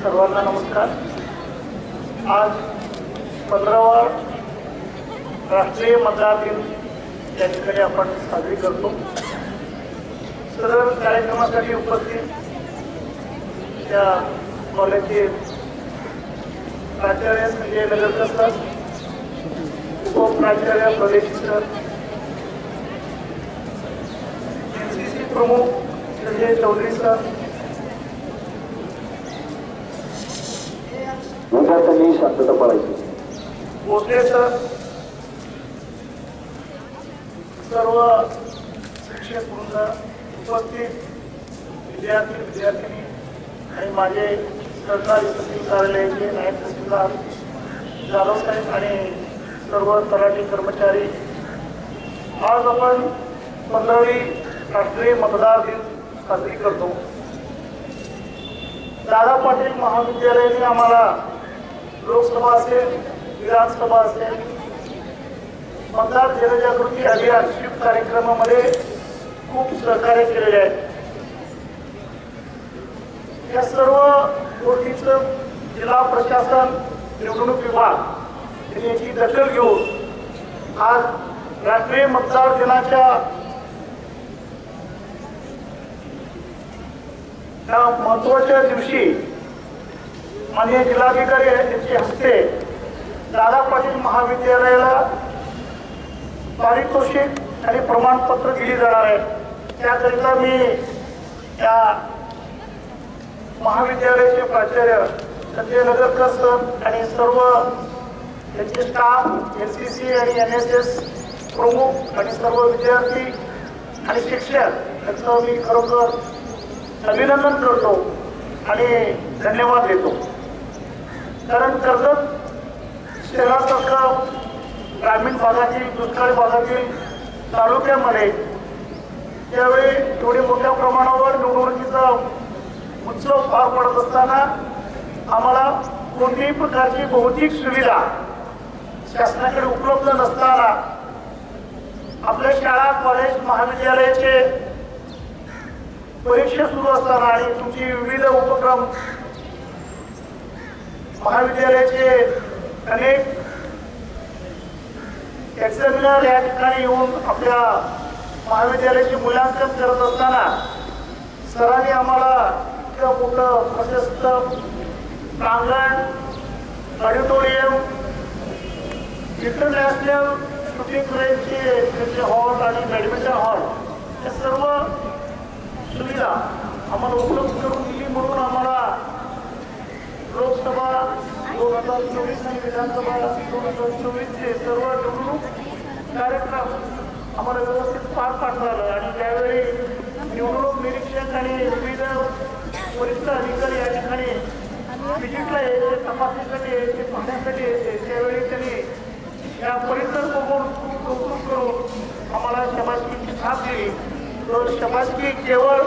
सर्वांना नमस्कार। आज 15वा राष्ट्रीय मतदार दिन या ठिकाणी आपण साजरी करतो। सदर कार्यक्रमासाठी उपस्थित त्या कॉलेजचे प्राचार्य संजय नगरकर सर, उपप्राचार्य प्रदेश सर, एनसीसी प्रमुख संजय चौधरी सर, विद्यार्थ्यांनी शांतता पाळायची, भोसले सर, सर्व शिक्षक वृंद, उपस्थित विद्यार्थी विद्यार्थिनी आणि माझे सरकारी तहसील कार्यालयाचे नायब तहसीलदार जाधव साहेब आणि सर्व तलाठी कर्मचारी, आज आपण 15वी राष्ट्रीय मतदार दिन साजरी करतो। दादा पाटील महाविद्यालयाने आम्हाला लोकसभा असेल, विधानसभा असेल, मतदार जनजागृती अभियान स्वीप कार्यक्रमामध्ये खूप सहकार्य केलेले आहे। या सर्व गोष्टीचं जिल्हा प्रशासन, निवडणूक विभाग याची दखल घेऊन आज राष्ट्रीय मतदार दिनाच्या महत्वाच्या दिवशी माननीय जिल्हाधिकारी यांच्या हस्ते दादा पाटील महाविद्यालयाला पारितोषिक आणि प्रमाणपत्र दिली जाणार आहे। त्याकरिता मी या महाविद्यालयाचे प्राचार्य संजय नगरकर सर आणि सर्व त्यांचे स्टाफ, एनसीसी आणि एनएसएस प्रमुख आणि सर्व विद्यार्थी आणि शिक्षक यांचं मी खरोखर अभिनंदन करतो आणि धन्यवाद देतो। कारण कर्जत शहरासारखा ग्रामीण भागातील, दुष्काळी भागातील तालुक्यामध्ये त्यावेळी एवढी मोठ्या प्रमाणावर निवडणुकीचा उत्सव पार पडत असताना आम्हाला कोणत्याही प्रकारची भौतिक सुविधा शासनाकडे उपलब्ध नसताना आपल्या शाळा, कॉलेज, महाविद्यालयाचे परीक्षा सुरू असताना आणि तुमची विविध उपक्रम, महाविद्यालयाचे अनेक एक्झामिनर या ठिकाणी येऊन आपल्या महाविद्यालयाचे मूल्यांकन करत असताना सरांनी आम्हाला इतकं मोठं प्रशस्त प्रांगण, ऑडिटोरियम, इंटरनॅशनल शूटिंग रेंजचे हॉल आणि बॅडमिंटन हॉल या सर्व सुविधा आम्हाला उपलब्ध करून दिली। म्हणून आम्हाला लोकसभा 2024 आणि विधानसभा 2024चे सर्व निवडणूक कार्यक्रम आम्हाला व्यवस्थित पार पाडता आलं। आणि त्यावेळी निवडणूक निरीक्षक आणि विविध वरिष्ठ अधिकारी या ठिकाणी व्हिजिटला यायचे, तपासणीसाठी यायचे, पाहण्यासाठी यायचे, त्यावेळी त्यांनी या परिसर बघून खूप कौतुक करून आम्हाला शाबासकीची छाप दिली। तो शाबासकी केवळ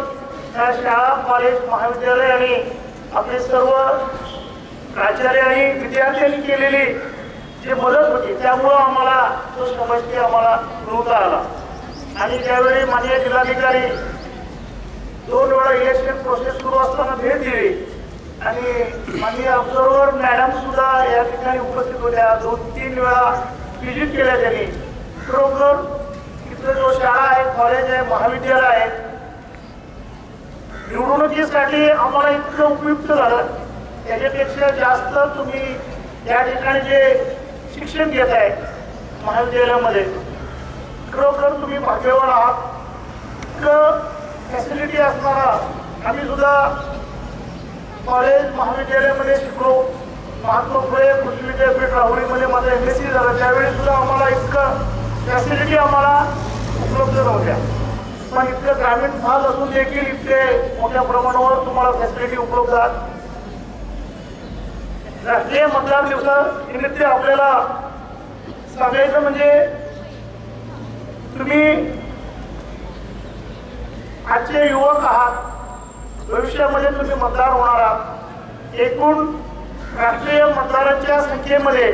या शाळा, कॉलेज, महाविद्यालय आणि आपले सर्व प्राचार्य आणि विद्यार्थ्यांनी केलेली जी मदत होती त्यामुळं आम्हाला तो शाबासकी आम्हाला मिळवता आला। आणि त्यावेळी माननीय जिल्हाधिकारी 2 वेळा इलेक्शन प्रोसेस सुरू असताना भेट दिली आणि माननीय ऑब्झर्वर मॅडम सुद्धा या ठिकाणी उपस्थित होत्या। 2-3 वेळा व्हिजिट केल्या त्यांनी। खरोखर इथं जो शाळा आहे, कॉलेज आहे, महाविद्यालय आहे, निवडणुकीसाठी आम्हाला इतकं उपयुक्त झालं। त्याच्यापेक्षा जास्त तुम्ही या ठिकाणी जे शिक्षण घेत आहे महाविद्यालयामध्ये, खरोखर तुम्ही भाग्यवान आहात। इतकं फॅसिलिटी असणारा आम्ही सुद्धा कॉलेज, महाविद्यालयामध्ये शिकलो। महात्मा फुले कृषी विद्यापीठ राहुरीमध्ये माझं MSc झालं, त्यावेळी सुद्धा आम्हाला इतकं फॅसिलिटी आम्हाला उपलब्ध नव्हत्या। पण इतकं ग्रामीण भाग असून देखील इतके मोठ्या प्रमाणावर तुम्हाला फॅसिलिटी उपलब्ध आहेत। राष्ट्रीय मतदार दिवसानिमित्त आपल्याला सांगायचं म्हणजे तुम्ही आजचे युवक आहात, भविष्यामध्ये तुम्ही मतदार होणार आहात। एकूण राष्ट्रीय मतदारांच्या संख्येमध्ये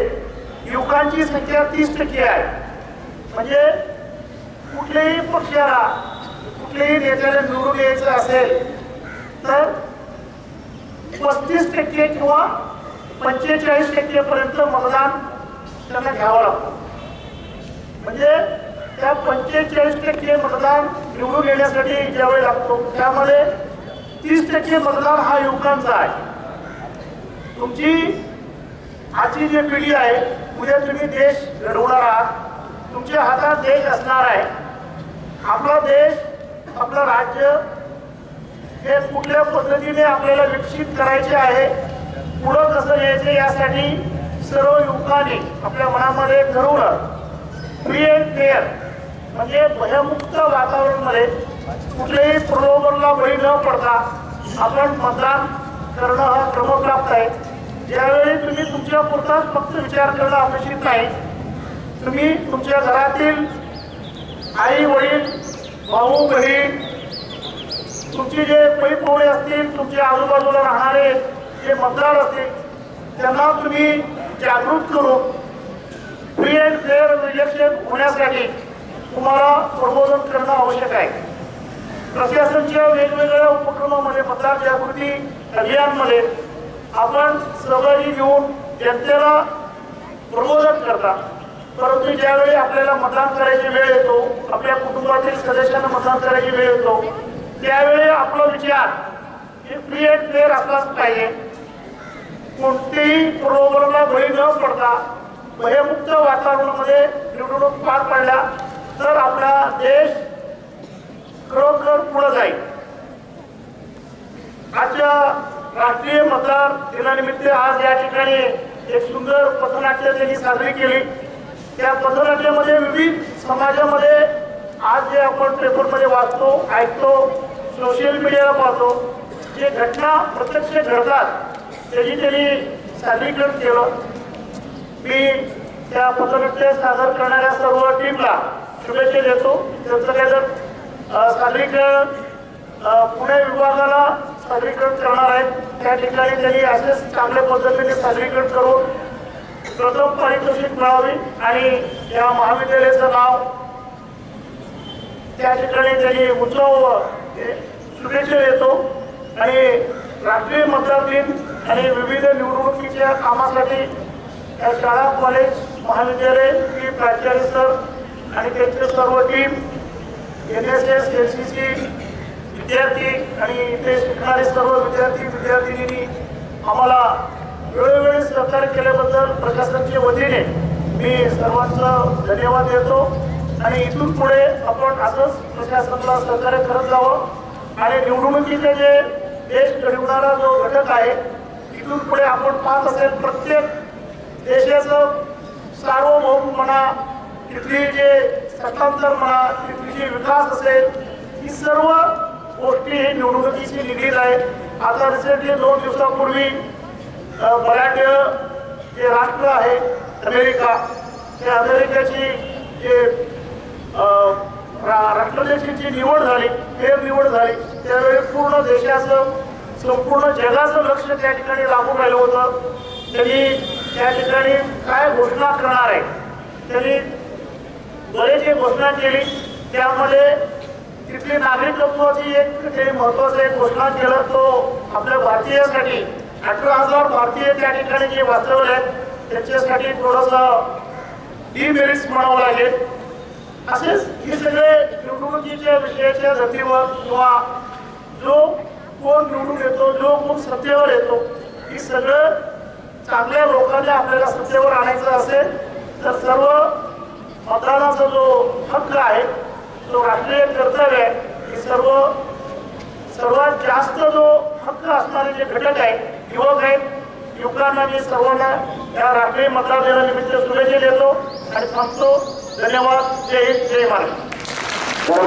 युवकांची संख्या 30% आहे। म्हणजे कुठल्याही पक्षाला, कुठल्याही नेत्याला निवडून यायचं असेल तर 35% किंवा 45% पर्यंत मतदान त्यांना घ्यावं लागतं. म्हणजे त्या 45% मतदान निवडून येण्यासाठी ज्यावेळी लागतो त्यामध्ये 30% मतदान हा युवकांचा आहे. तुमची आजची जी पिढी आहे, उद्या तुम्ही देश घडवणार आहात, तुमच्या हातात देश असणार आहे. आपला देश, आपलं राज्य हे कुठल्या पद्धतीने आपल्याला विकसित करायचे आहे, पुढं कसं यायचं, यासाठी सर्व युवकांनी आपल्या मनामध्ये ठरवलं. फ्री अँड फेअर म्हणजे भयमुक्त वातावरणामध्ये कुठल्याही प्रलोभनाला बळी न पडता आपण मतदान करणं हा क्रमप्राप्त आहे. ज्यावेळी तुम्ही तुमच्या पुरताच फक्त विचार करणं अपेक्षित नाही, तुम्ही तुमच्या घरातील आई वडील, भाऊ बहीण, तुमचे जे पै-पोळे असतील, तुमच्या आजूबाजूला राहणारे जे मतदार असतील, त्यांना तुम्ही जागृत करून फ्री अँड फेअर इलेक्शन होण्यासाठी तुम्हाला प्रबोधन करणं आवश्यक आहे. प्रशासनाच्या वेगवेगळ्या उपक्रमामध्ये, मतदार जागृती अभियानमध्ये आपण सहभागी घेऊन जनतेला प्रबोधन करता. परंतु ज्यावेळी आपल्याला मतदान करायची वेळ येतो, आपल्या कुटुंबातील सदस्यांना मतदान करायची वेळ येतो, त्यावेळी आपला विचार हे फ्री अँड फेअर असलाच पाहिजे. कोणतेही प्रलोभनाला बळी न पडता भयमुक्त वातावरणामध्ये निवडणूक पार पडल्या तर आपला देश खरोखर पुढे जाईल. आजच्या राष्ट्रीय मतदार दिनानिमित्त आज या ठिकाणी एक सुंदर पथनाट्य त्यांनी साजरी केली. त्या पथनाट्यामध्ये विविध समाजामध्ये आज जे आपण पेपरमध्ये वाचतो, ऐकतो, सोशल मीडियाला पाहतो, जे घटना प्रत्यक्ष घडतात त्याची त्यांनी सादरीकरण केलं. मी त्या पथनाट्य सादर करणाऱ्या सर्व टीमला शुभेच्छा देतो. त्यांचं काय जर सादरीकरण पुणे विभागाला सादरीकरण करणार आहेत, त्या ठिकाणी त्यांनी असेच चांगल्या पद्धतीने सादरीकरण करून प्रथम पारितोषिक मिळावी आणि या महाविद्यालयाचं नाव त्या ठिकाणी त्यांनी उंचावावं, शुभेच्छा देतो. आणि राष्ट्रीय मतदार दिन आणि विविध निवडणुकीच्या कामासाठी या शाळा, कॉलेज, महाविद्यालय, प्राचार्य सर आणि त्यांचे सर्व टीम, NSS, NCC विद्यार्थी आणि इथे शिकणारे सर्व विद्यार्थिनींनी आम्हाला वेळोवेळी सहकार्य केल्याबद्दल प्रशासनाच्या वतीने मी सर्वांचं धन्यवाद देतो. आणि इथून पुढे आपण असंच प्रशासनाला सहकार्य करत जावं आणि निवडणुकीचे जे देश घडवणारा जो घटक आहे, इथून पुढे आपण पाहत असेल प्रत्येक देशाचं सार्वभौम म्हणा, तिथली जे सत्तांतर म्हणा, तिथली जी विकास असेल, ही सर्व गोष्टी ही निवडणुकीची निगडीत आहे. आता रिसेंटली 2 दिवसापूर्वी बलाढ्य जे राष्ट्र आहे अमेरिका, त्या अमेरिकेची जे राष्ट्राध्यक्षाची निवड झाली, फेरनिवड झाली, त्यावेळी पूर्ण देशाचं, संपूर्ण जगाचं लक्ष त्या ठिकाणी लागून राहिलं होतं. त्यांनी त्या ठिकाणी काय घोषणा करणार आहे, त्यांनी बरेच जे घोषणा केली, त्यामध्ये तिथली नागरिकत्वाची एक महत्वाचं एक घोषणा केलं. तो आपल्या भारतीयासाठी 18,000 भारतीय त्या ठिकाणी जे वाचवले आहेत त्याच्यासाठी थोडंसं डिमेरिट्स म्हणावं लागेल. असेच हे सगळे निवडणुकीच्या विषयाच्या धर्तीवर किंवा जो कोण निवडून येतो, जो कोण सत्तेवर येतो, ही सगळं चांगल्या लोकांना आपल्याला सत्तेवर आणायचं असेल तर सर्व मतदानाचा जो हक्क आहे, जो राष्ट्रीय कर्तव्य आहे, ही सर्वात जास्त जो हक्क असणारे जे घटक आहेत, युवक आहेत, युवकांना मी सर्वांना या राष्ट्रीय मतदार दिनानिमित्त शुभेच्छा देतो आणि थांबतो. धन्यवाद. जय हिंद, जय महाराष्ट्र.